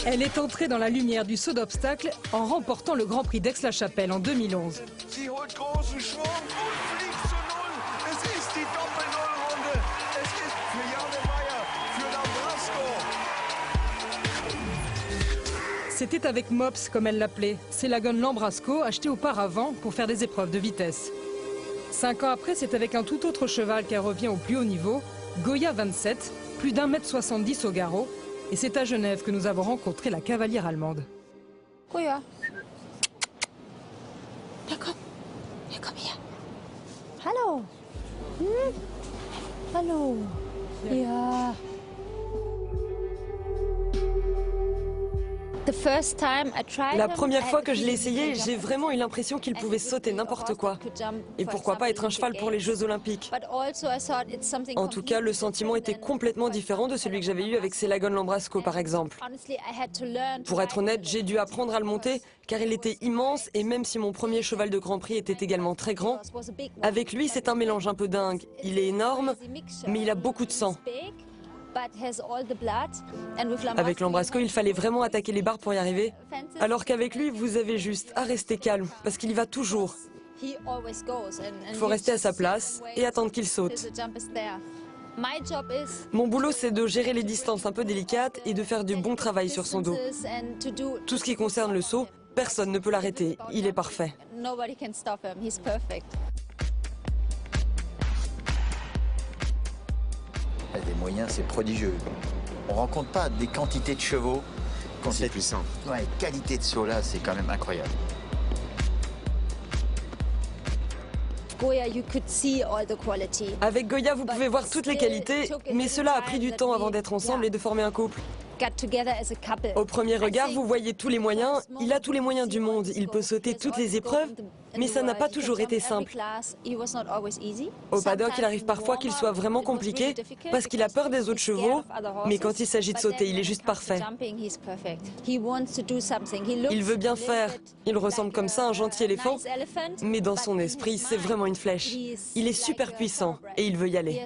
Elle est entrée dans la lumière du saut d'obstacle en remportant le Grand Prix d'Aix-la-Chapelle en 2011. Sie holt großen Schwung und fliegt zu Null. Es ist die Doppel-Null-Runde. Es ist für Jane Meyer, für Lambrasco. C'était avec Mops, comme elle l'appelait, Célagon Lambrasco, acheté auparavant pour faire des épreuves de vitesse. 5 ans après, c'est avec un tout autre cheval qu'elle revient au plus haut niveau, Goya 27, plus d'1,70 m au garrot. Et c'est à Genève que nous avons rencontré la cavalière allemande. Goya. Ja, komm. Ja, komm her. Hallo. Hallo. Ja. La première fois que je l'ai essayé, j'ai vraiment eu l'impression qu'il pouvait sauter n'importe quoi. Et pourquoi pas être un cheval pour les Jeux Olympiques? En tout cas, le sentiment était complètement différent de celui que j'avais eu avec Célagon Lambrasco par exemple. Pour être honnête, j'ai dû apprendre à le monter car il était immense et même si mon premier cheval de Grand Prix était également très grand, avec lui c'est un mélange un peu dingue. Il est énorme, mais il a beaucoup de sang. Avec Lambrasco, il fallait vraiment attaquer les barres pour y arriver, alors qu'avec lui, vous avez juste à rester calme, parce qu'il y va toujours. Il faut rester à sa place et attendre qu'il saute. Mon boulot, c'est de gérer les distances un peu délicates et de faire du bon travail sur son dos. Tout ce qui concerne le saut, personne ne peut l'arrêter, il est parfait. Des moyens, c'est prodigieux. On ne rencontre pas des quantités de chevaux. C'est puissant. Ouais, qualité de saut là, c'est quand même incroyable. Avec Goya, vous pouvez voir toutes les qualités, mais cela a pris du temps avant d'être ensemble et de former un couple. Au premier regard, vous voyez tous les moyens. Il a tous les moyens du monde. Il peut sauter toutes les épreuves, mais ça n'a pas toujours été simple. Au paddock, il arrive parfois qu'il soit vraiment compliqué parce qu'il a peur des autres chevaux, mais quand il s'agit de sauter, il est juste parfait. Il veut bien faire. Il ressemble comme ça à un gentil éléphant, mais dans son esprit, c'est vraiment une flèche. Il est super puissant et il veut y aller.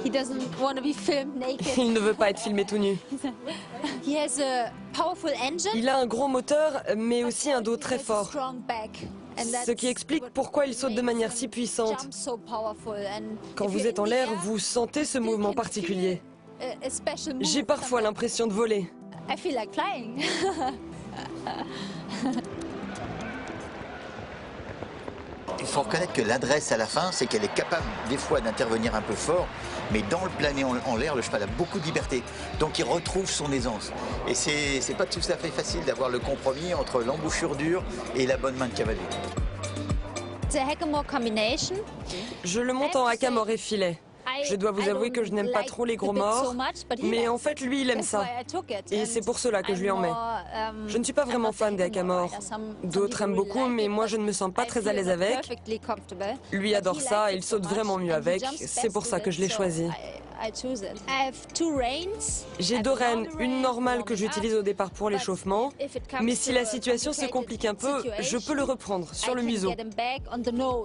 Il ne veut pas être filmé tout nu. Il a un gros moteur, mais aussi un dos très fort. Ce qui explique pourquoi il saute de manière si puissante. Quand vous êtes en l'air, vous sentez ce mouvement particulier. J'ai parfois l'impression de voler. Il faut reconnaître que l'adresse à la fin, c'est qu'elle est capable des fois d'intervenir un peu fort, mais dans le plané en l'air, le cheval a beaucoup de liberté. Donc il retrouve son aisance. Et c'est pas tout à fait facile d'avoir le compromis entre l'embouchure dure et la bonne main de cavalier. Je le monte en hackamore et filet. Je dois vous avouer que je n'aime pas trop les gros morts, mais en fait, lui, il aime ça. Et c'est pour cela que je lui en mets. Je ne suis pas vraiment fan des hackamores. D'autres aiment beaucoup, mais moi, je ne me sens pas très à l'aise avec. Lui adore ça, il saute vraiment mieux avec. C'est pour ça que je l'ai choisi. J'ai 2 rênes, une normale que j'utilise au départ pour l'échauffement, mais si la situation se complique un peu, je peux le reprendre sur le museau.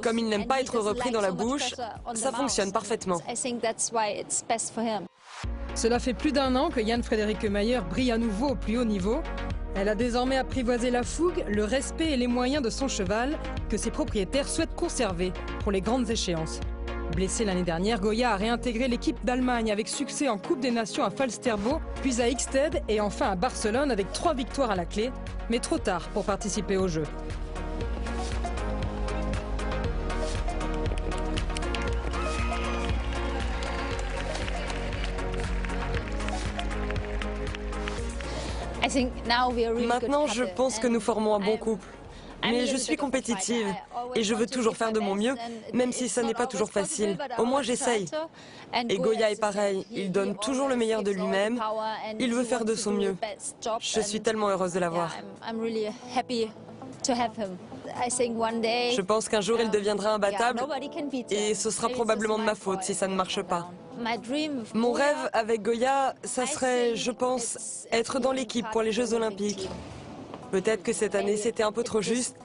Comme il n'aime pas être repris dans la bouche, ça fonctionne parfaitement. Cela fait plus d'1 an que Jan Frederike Maier brille à nouveau au plus haut niveau. Elle a désormais apprivoisé la fougue, le respect et les moyens de son cheval que ses propriétaires souhaitent conserver pour les grandes échéances. Blessé l'année dernière, Goya a réintégré l'équipe d'Allemagne avec succès en Coupe des Nations à Falsterbo, puis à Ixted et enfin à Barcelone avec 3 victoires à la clé, mais trop tard pour participer aux Jeux. Maintenant, je pense que nous formons un bon couple. Mais je suis compétitive et je veux toujours faire de mon mieux, même si ça n'est pas toujours facile. Au moins j'essaye. Et Goya est pareil, il donne toujours le meilleur de lui-même, il veut faire de son mieux. Je suis tellement heureuse de l'avoir. Je pense qu'un jour il deviendra imbattable et ce sera probablement de ma faute si ça ne marche pas. Mon rêve avec Goya, ça serait, je pense, être dans l'équipe pour les Jeux Olympiques. Peut-être que cette année c'était un peu trop juste,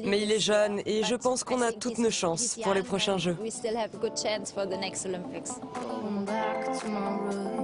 mais il est jeune et je pense qu'on a toutes nos chances pour les prochains Jeux. We still have a good chance for the next Olympics. Going back to my roots.